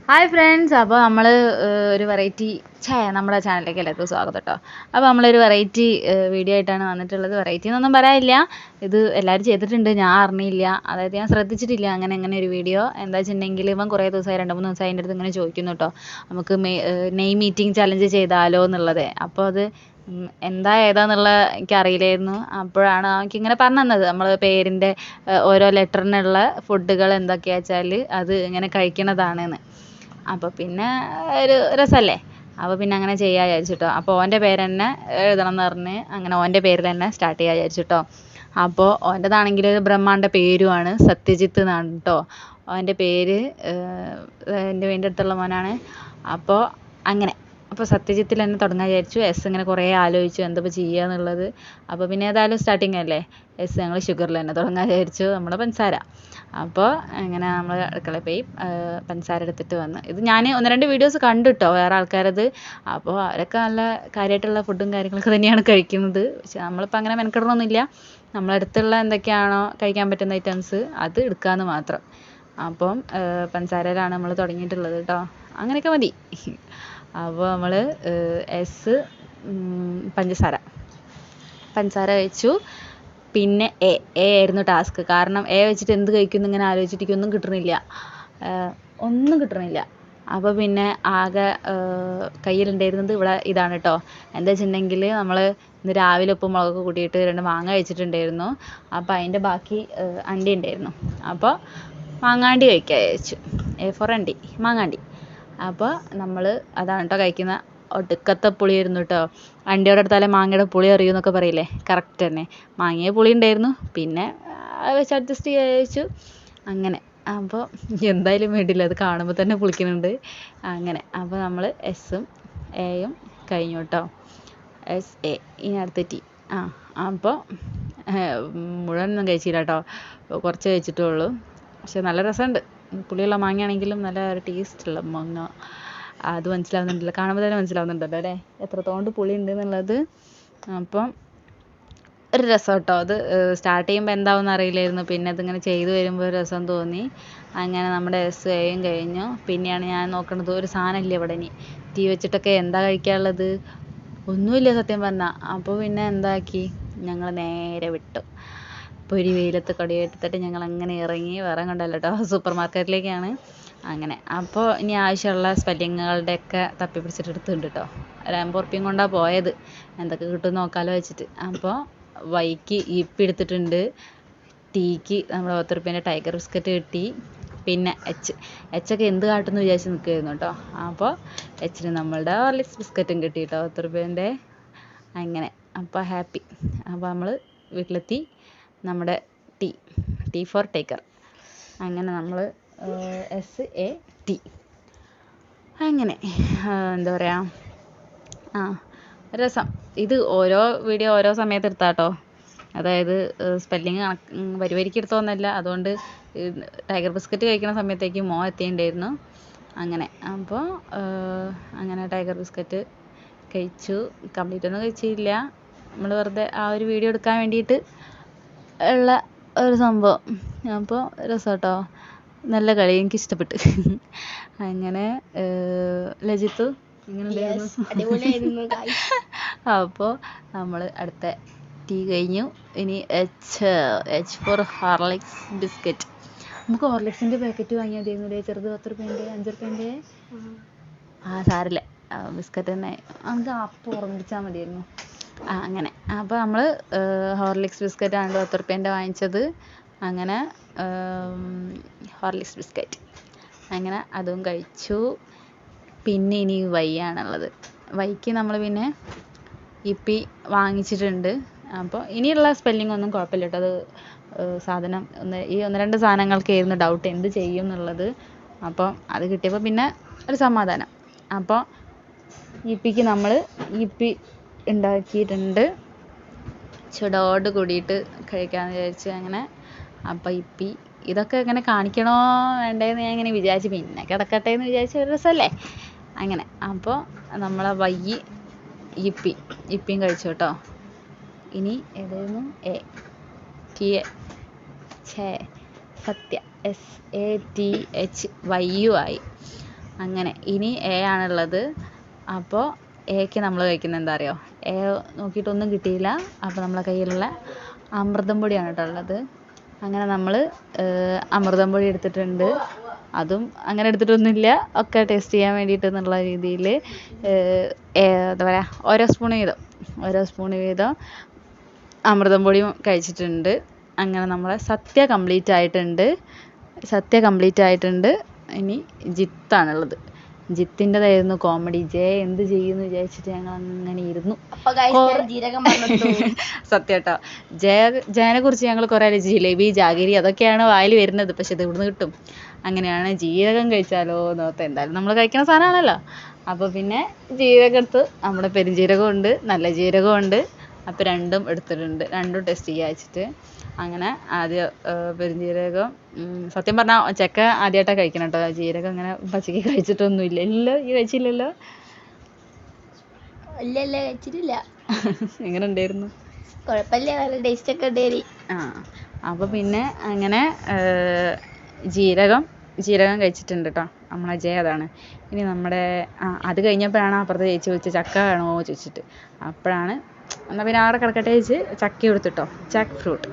Hi friends, അപ്പോൾ നമ്മൾ ഒരു വെറൈറ്റി നമ്മുടെ ചാനലിലേക്ക് എല്ലാവർക്കും സ്വാഗതം കേട്ടോ. അപ്പോൾ നമ്മളൊരു വെറൈറ്റി വീഡിയോ ആയിട്ടാണ് വന്നിട്ടുള്ളത്. വെറൈറ്റി എന്നൊന്നും പറയാനില്ല, ഇത് എല്ലാവരും ചെയ്തിട്ടുണ്ട്, ഞാൻ അറിഞ്ഞില്ല, അതായത് ഞാൻ ശ്രദ്ധിച്ചിട്ടില്ല അങ്ങനെ ഒരു വീഡിയോ. എന്താ വെച്ചിട്ടുണ്ടെങ്കിൽ ഇവൻ കുറേ ദിവസമായി 2-3 ദിവസമായി എൻ്റെ അടുത്ത് ഇങ്ങനെ ചോദിക്കുന്നു കേട്ടോ, നമുക്ക് നെയ് മീറ്റിംഗ് ചലഞ്ച് ചെയ്താലോ എന്നുള്ളത്. അപ്പോൾ അത് എന്താ ഏതാന്നുള്ള എനിക്കറിയില്ലായിരുന്നു. അപ്പോഴാണ് എനിക്കിങ്ങനെ പറഞ്ഞു തന്നത്, നമ്മൾ പേരിൻ്റെ ഓരോ ലെറ്ററിനുള്ള ഫുഡുകൾ എന്തൊക്കെയാണെന്ന് വെച്ചാൽ അത് ഇങ്ങനെ കഴിക്കണതാണെന്ന്. അപ്പോൾ പിന്നെ ഒരു രസമല്ലേ, അപ്പോൾ പിന്നെ അങ്ങനെ ചെയ്യാൻ വിചാരിച്ചിട്ടോ. അപ്പോൾ ഓൻ്റെ പേര് തന്നെ എഴുതണം എന്ന് പറഞ്ഞ് അങ്ങനെ ഓൻ്റെ പേരിൽ തന്നെ സ്റ്റാർട്ട് ചെയ്യാൻ വിചാരിച്ചിട്ടോ. അപ്പോൾ ഓൻ്റെതാണെങ്കിൽ ബ്രഹ്മാണ്ട പേരുമാണ്, സത്യജിത്ത് എന്നാണ് കേട്ടോ ഓൻ്റെ പേര്. എൻ്റെ വീടിൻ്റെ അടുത്തുള്ള മോനാണ്. അപ്പോൾ അപ്പോൾ സത്യജിത്തിൽ തന്നെ തുടങ്ങാൻ വിചാരിച്ചു. ഇങ്ങനെ കുറേ ആലോചിച്ചു എന്താ ചെയ്യുക എന്നുള്ളത്. അപ്പോൾ പിന്നെ ഏതായാലും സ്റ്റാർട്ടിങ് അല്ലേ, ഞങ്ങൾ ഷുഗറിൽ തന്നെ തുടങ്ങാൻ വിചാരിച്ചു, നമ്മുടെ പഞ്ചസാര. അപ്പോൾ അങ്ങനെ നമ്മൾ അടുക്കളയിൽ പോയി പഞ്ചസാര എടുത്തിട്ട് വന്ന്. ഇത് ഞാൻ 1-2 വീഡിയോസ് കണ്ടു കേട്ടോ, വേറെ ആൾക്കാരത്. അപ്പോൾ അവരൊക്കെ നല്ല കാര്യമായിട്ടുള്ള ഫുഡും കാര്യങ്ങളൊക്കെ തന്നെയാണ് കഴിക്കുന്നത്. പക്ഷെ നമ്മളിപ്പോൾ അങ്ങനെ മെനക്കെടണമൊന്നുമില്ല, നമ്മളടുത്തുള്ള എന്തൊക്കെയാണോ കഴിക്കാൻ പറ്റുന്ന ഐറ്റംസ് അത് എടുക്കാമെന്ന് മാത്രം. അപ്പം പഞ്ചസാരയിലാണ് നമ്മൾ തുടങ്ങിയിട്ടുള്ളത് കേട്ടോ, അങ്ങനെയൊക്കെ മതി. അപ്പോൾ നമ്മൾ പഞ്ചസാര കഴിച്ചു. പിന്നെ എ ആയിരുന്നു ടാസ്ക്. കാരണം എ വെച്ചിട്ട് എന്ത് കഴിക്കുന്നു ഇങ്ങനെ ആലോചിച്ചിട്ട് ഒന്നും കിട്ടണില്ല. അപ്പോൾ പിന്നെ ആകെ കയ്യിലുണ്ടായിരുന്നത് ഇവിടെ ഇതാണ് കേട്ടോ. എന്താ വെച്ചിട്ടുണ്ടെങ്കിൽ നമ്മൾ ഇന്ന് രാവിലെ ഉപ്പും മുളകൊക്കെ കൂട്ടിയിട്ട് 2 മാങ്ങ കഴിച്ചിട്ടുണ്ടായിരുന്നു. അപ്പോൾ അതിൻ്റെ ബാക്കി അണ്ടി ഉണ്ടായിരുന്നു. അപ്പോൾ മാങ്ങാണ്ടി കഴിക്കാൻ വിചാരിച്ചു. ഫോർ അണ്ടി, മാങ്ങാണ്ടി. അപ്പോൾ നമ്മൾ അതാണ് കേട്ടോ കഴിക്കുന്ന. ഒടുക്കത്തെ പുളിയായിരുന്നു കേട്ടോ. അണ്ടിയോടെ എടുത്താലേ മാങ്ങയുടെ പുളി അറിയുമെന്നൊക്കെ പറയില്ലേ, കറക്റ്റ് തന്നെ. മാങ്ങയെ പുളി ഉണ്ടായിരുന്നു, പിന്നെ വെച്ച് അഡ്ജസ്റ്റ് ചെയ്യാൻ വിചാരിച്ചു അങ്ങനെ. അപ്പോൾ എന്തായാലും വേണ്ടില്ല, അത് കാണുമ്പോൾ തന്നെ പുളിക്കുന്നുണ്ട് അങ്ങനെ. അപ്പോൾ നമ്മൾ എസും എയും കഴിഞ്ഞു കേട്ടോ. എ ഇനി അടുത്ത ടി. അപ്പോൾ മുഴുവനൊന്നും കഴിച്ചില്ല കേട്ടോ, കുറച്ച് കഴിച്ചിട്ടുള്ളൂ. പക്ഷെ നല്ല രസമുണ്ട്, പുളിയുള്ള മാങ്ങയാണെങ്കിലും നല്ല ഒരു ടേസ്റ്റുള്ള മാങ്ങ. അത് മനസ്സിലാവുന്നുണ്ടല്ലോ, കാണുമ്പോൾ തന്നെ മനസ്സിലാവുന്നുണ്ടല്ലോ അല്ലേ എത്രത്തോണ്ട് പുളി ഉണ്ട് എന്നുള്ളത്. അപ്പം ഒരു രസം കേട്ടോ. അത് സ്റ്റാർട്ട് ചെയ്യുമ്പോൾ എന്താവുമെന്ന് അറിയില്ലായിരുന്നു, പിന്നെ അതിങ്ങനെ ചെയ്തു വരുമ്പോൾ ഒരു രസം തോന്നി. അങ്ങനെ നമ്മുടെ എസ് എയും കഴിഞ്ഞു. പിന്നെയാണ് ഞാൻ നോക്കണത്, ഒരു സാധനമില്ല ഇവിടെ. ഇനി ടീ വെച്ചിട്ടൊക്കെ എന്താ കഴിക്കാനുള്ളത്, ഒന്നുമില്ല സത്യം പറഞ്ഞാൽ. അപ്പോൾ പിന്നെ എന്താക്കി, ഞങ്ങൾ നേരെ വിട്ടു. ഇപ്പോൾ ഒരു വെയിലത്ത് കൊടിയെടുത്തിട്ട് ഞങ്ങൾ അങ്ങനെ ഇറങ്ങി. വേറെ കണ്ടല്ലോ കേട്ടോ, സൂപ്പർ മാർക്കറ്റിലേക്കാണ് അങ്ങനെ. അപ്പോൾ ഇനി ആവശ്യമുള്ള സ്പെല്ലിങ്ങുകളുടെയൊക്കെ തപ്പി പിടിച്ചിട്ട് എടുത്തിട്ടുണ്ട് കേട്ടോ. ഒരു 50 ഉറുപ്പ്യയും കൊണ്ടാണ് പോയത്, എന്തൊക്കെ കിട്ടുമെന്ന് നോക്കാമല്ലോ വെച്ചിട്ട്. അപ്പോൾ വൈക്ക് ഇപ്പി എടുത്തിട്ടുണ്ട്. ടീക്ക് നമ്മുടെ 10 ഉറുപ്പ്യേൻ്റെ ടൈഗർ ബിസ്ക്കറ്റ് കിട്ടി. പിന്നെ എച്ചൊക്കെ എന്ത് കാട്ടുമെന്ന് വിചാരിച്ച് നിൽക്കുമായിരുന്നു കേട്ടോ. അപ്പോൾ എച്ചിന് നമ്മളുടെ ഹോർലിക്സ് ബിസ്ക്കറ്റും കിട്ടി കേട്ടോ, 10 ഉറുപ്പ്യേൻ്റെ. അങ്ങനെ അപ്പോൾ ഹാപ്പി. അപ്പോൾ നമ്മൾ വീട്ടിലെത്തി. നമ്മുടെ ടി ഫോർ ടേക്കർ. അങ്ങനെ നമ്മൾ SAT അങ്ങനെ എന്താ പറയുക, രസം. ഇത് ഓരോ വീഡിയോ ഓരോ സമയത്ത് എടുത്താട്ടോ, അതായത് സ്പെല്ലിങ് വരിക്ക് എടുത്തോന്നല്ല. അതുകൊണ്ട് ടൈഗർ ബിസ്ക്കറ്റ് കഴിക്കുന്ന സമയത്തേക്ക് എത്തിയിട്ടുണ്ടായിരുന്നു അങ്ങനെ. അപ്പോൾ അങ്ങനെ ടൈഗർ ബിസ്ക്കറ്റ് കഴിച്ചു. കംപ്ലീറ്റ് ഒന്നും കഴിച്ചില്ല, നമ്മൾ വെറുതെ ആ ഒരു വീഡിയോ എടുക്കാൻ വേണ്ടിയിട്ട് ഉള്ള ഒരു സംഭവം. അപ്പോൾ രസം കേട്ടോ, നല്ല കളി, എനിക്കിഷ്ടപ്പെട്ട്. അങ്ങനെ ലജിത്തു ഇങ്ങനെ. അപ്പോൾ നമ്മൾ അടുത്ത ടീ കഴിഞ്ഞു. ഇനി എച്ച് ഫോർ ഹോർലിക്സ് ബിസ്ക്കറ്റ്. നമുക്ക് ഹോർലിക്സിൻ്റെ പാക്കറ്റ് വാങ്ങിയാൽ മതിയായിരുന്നു, ചെറുത് 10 ഉറുപ്പ്യേൻ്റെ 5 ഉറുപ്പ്യേൻ്റെ. സാരില്ല, ബിസ്ക്കറ്റ് തന്നെ നമുക്ക് അപ്പം ഓർമ്മിച്ചാൽ മതിയായിരുന്നു. അങ്ങനെ. അപ്പോൾ നമ്മൾ ഹോർലിക്സ് ബിസ്ക്കറ്റാണ് 10 ഉറുപ്പ്യേൻ്റെ വാങ്ങിച്ചത്. അങ്ങനെ ഹോർലിക്സ് ബിസ്ക്കറ്റ് അങ്ങനെ അതും കഴിച്ചു. പിന്നെ ഇനി വൈയാണുള്ളത്. വൈക്ക് നമ്മൾ പിന്നെ ഇപ്പി വാങ്ങിച്ചിട്ടുണ്ട്. അപ്പോൾ ഇനിയുള്ള സ്പെല്ലിംഗ് ഒന്നും കുഴപ്പമില്ല കേട്ടോ. അത് സാധനം ഈ 1-2 സാധനങ്ങൾക്കായിരുന്നു ഡൗട്ട് എന്ത് ചെയ്യും എന്നുള്ളത്. അപ്പം അത് കിട്ടിയപ്പോൾ പിന്നെ ഒരു സമാധാനം. അപ്പോൾ ഇപ്പിക്ക് നമ്മൾ ഇപ്പി ഉണ്ടാക്കിയിട്ടുണ്ട്, ചൂടോട് കൂടിയിട്ട് കഴിക്കാമെന്ന് വിചാരിച്ചു അങ്ങനെ. അപ്പം ഇപ്പി ഇതൊക്കെ ഇങ്ങനെ കാണിക്കണോ വേണ്ടേന്ന് ഞാൻ ഇങ്ങനെ വിചാരിച്ചു, പിന്നെ കിടക്കട്ടെ എന്ന് വിചാരിച്ച ഒരു രസമല്ലേ അങ്ങനെ. അപ്പോൾ നമ്മളെ ഇപ്പിയും കഴിച്ചു കേട്ടോ. ഇനി ഏതായിരുന്നു സത്യ SATH YU ആയി. അങ്ങനെ ഇനി എ ആണുള്ളത്. അപ്പോൾ എക്ക് നമ്മൾ കഴിക്കുന്നത് എന്താ അറിയോ? എ നോക്കിയിട്ടൊന്നും കിട്ടിയില്ല. അപ്പോൾ നമ്മളെ കയ്യിലുള്ള അമൃതം പൊടിയാണ് കേട്ടോ ഉള്ളത്. അങ്ങനെ നമ്മൾ അമൃതം പൊടി എടുത്തിട്ടുണ്ട്. അതും അങ്ങനെ എടുത്തിട്ടൊന്നുമില്ല, ഒക്കെ ടേസ്റ്റ് ചെയ്യാൻ വേണ്ടിയിട്ട് എന്നുള്ള രീതിയിൽ എന്താ പറയുക, ഓരോ സ്പൂണ് വീതം അമൃതം പൊടിയും കഴിച്ചിട്ടുണ്ട്. അങ്ങനെ നമ്മളെ സത്യ കംപ്ലീറ്റ് ആയിട്ടുണ്ട്. ഇനി ജിത്താണുള്ളത്. ജിത്തിൻ്റെതായിരുന്നു കോമഡി. എന്ത് ചെയ്യുമെന്ന് വിചാരിച്ചിട്ട് ഞങ്ങൾ അങ്ങനെ ഇരുന്നു. സത്യം കേട്ടോ, ജയനെ കുറിച്ച് ഞങ്ങൾ കുറേ ജിലേബി, ജാഗിരി അതൊക്കെയാണ് വായിൽ വരുന്നത്. പക്ഷെ ഇത് ഇവിടുന്ന് കിട്ടും. അങ്ങനെയാണ് ജീരകം കഴിച്ചാലോ എന്നോർത്ത്. എന്തായാലും നമ്മൾ കഴിക്കുന്ന സാധനമാണല്ലോ. അപ്പോൾ പിന്നെ ജീരകം എടുത്ത്, നമ്മുടെ പെരുംജീരകം ഉണ്ട്, നല്ല ജീരകം ഉണ്ട്. അപ്പോൾ രണ്ടും എടുത്തിട്ടുണ്ട്. രണ്ടും ടെസ്റ്റ് ചെയ്യാൻ വെച്ചിട്ട് അങ്ങനെ ആദ്യം പെരുംജീരകം, സത്യം പറഞ്ഞാൽ ചെക്ക ആദ്യമായിട്ടാണ് കഴിക്കണം കേട്ടോ. ജീരകം അങ്ങനെ പച്ചയ്ക്ക് കഴിച്ചിട്ടൊന്നുമില്ല. ഇല്ലല്ലോ, ഈ കഴിച്ചില്ലല്ലോ? ഇല്ല കഴിച്ചിട്ടില്ല. എങ്ങനെ ഉണ്ടായിരുന്നു? കുഴപ്പമില്ല, നല്ല ടേസ്റ്റ് ഒക്കെ ഉണ്ടായി. അപ്പോൾ പിന്നെ അങ്ങനെ ജീരകം കഴിച്ചിട്ടുണ്ട് കേട്ടോ. നമ്മളെ ജയ അതാണ്. ഇനി നമ്മുടെ അത് കഴിഞ്ഞപ്പോഴാണ് അപ്പുറത്തെ ചേച്ചി വിളിച്ച് ചക്ക വേണോ ചോദിച്ചിട്ട്. അപ്പോഴാണ് എന്നാൽ പിന്നെ അവിടെ കിടക്കട്ടെ വെച്ച് ചക്ക കൊടുത്തിട്ടോ, ജാക്ക് ഫ്രൂട്ട്.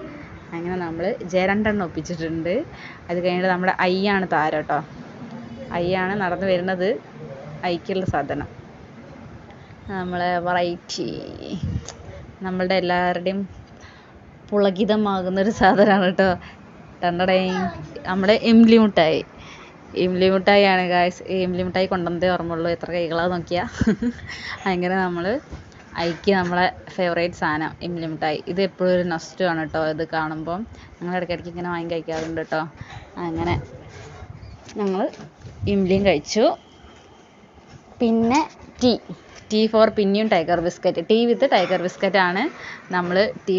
അങ്ങനെ നമ്മൾ ജയ 2 എണ്ണം ഒപ്പിച്ചിട്ടുണ്ട്. അത് കഴിഞ്ഞിട്ട് നമ്മുടെ ഐയാണ് താരം കേട്ടോ. ഐയാണ് നടന്നു വരുന്നത്. ഐക്കുള്ള സാധനം നമ്മളെ വെറൈറ്റി, നമ്മളുടെ എല്ലാവരുടെയും പുളകിതമാകുന്നൊരു സാധനമാണ് കേട്ടോ. നമ്മുടെ ഇംലി മിഠായിയാണ് ഗായ്സ്. ഇംലി മിഠായി കൊണ്ടുവന്നതേ ഓർമ്മയുള്ളൂ. എത്ര കൈകളാന്ന് നോക്കിയാൽ. അങ്ങനെ നമ്മൾ ഐക്ക് നമ്മളെ ഫേവറേറ്റ് സാധനം ഇംലി മിഠായി. ഇത് എപ്പോഴും ഒരു നൊസ്റ്റുമാണ് കേട്ടോ. ഇത് കാണുമ്പം ഞങ്ങൾ ഇടയ്ക്കിടയ്ക്ക് ഇങ്ങനെ വാങ്ങി കഴിക്കാറുണ്ട് കേട്ടോ. അങ്ങനെ ഞങ്ങൾ ഇംലിയും കഴിച്ചു. പിന്നെ ടീ ഫോർ പിന്നെയും Tiger biscuit. Tea with Tiger ബിസ്ക്കറ്റാണ് നമ്മൾ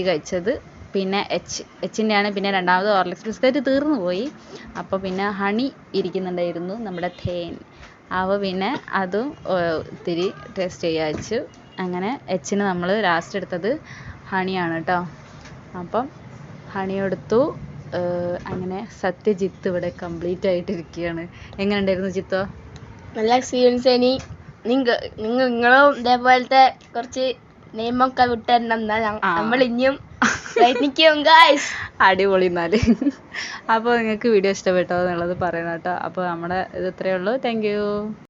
കഴിച്ചത്. പിന്നെ എച്ചിൻ്റെയാണ്. പിന്നെ രണ്ടാമത് ഹോർലിക്സ് ബിസ്ക്കറ്റ് തീർന്നു പോയി. അപ്പോൾ പിന്നെ ഹണി ഇരിക്കുന്നുണ്ടായിരുന്നു, നമ്മുടെ തേൻ. അപ്പോൾ പിന്നെ അതും ഇത്തിരി ടേസ്റ്റ് ചെയ്യാൻ വെച്ചു. അങ്ങനെ എച്ചിന് നമ്മൾ ലാസ്റ്റ് എടുത്തത് ഹണിയാണ് കേട്ടോ. അപ്പം ഹണി എടുത്തു. അങ്ങനെ സത്യജിത്ത് ഇവിടെ കംപ്ലീറ്റ് ആയിട്ടിരിക്കുകയാണ്. എങ്ങനെ ഉണ്ടായിരുന്നു ജിത്തോ? നല്ല എക്സ്പീരിയൻസ് ഇനി നിങ്ങളും ഇതേപോലത്തെ കുറച്ച് നെയ്മൊക്കെ വിട്ടുതരണം. നമ്മൾ ഇനിയും പ്രയത്നിക്കും ഗായ്സ്. അടിപൊളി. എന്നാൽ അപ്പോൾ നിങ്ങൾക്ക് വീഡിയോ ഇഷ്ടപ്പെട്ടോ എന്നുള്ളത് പറയണം കേട്ടോ. അപ്പോൾ നമ്മുടെ ഇത് ഇത്രയേ ഉള്ളൂ. Thank you.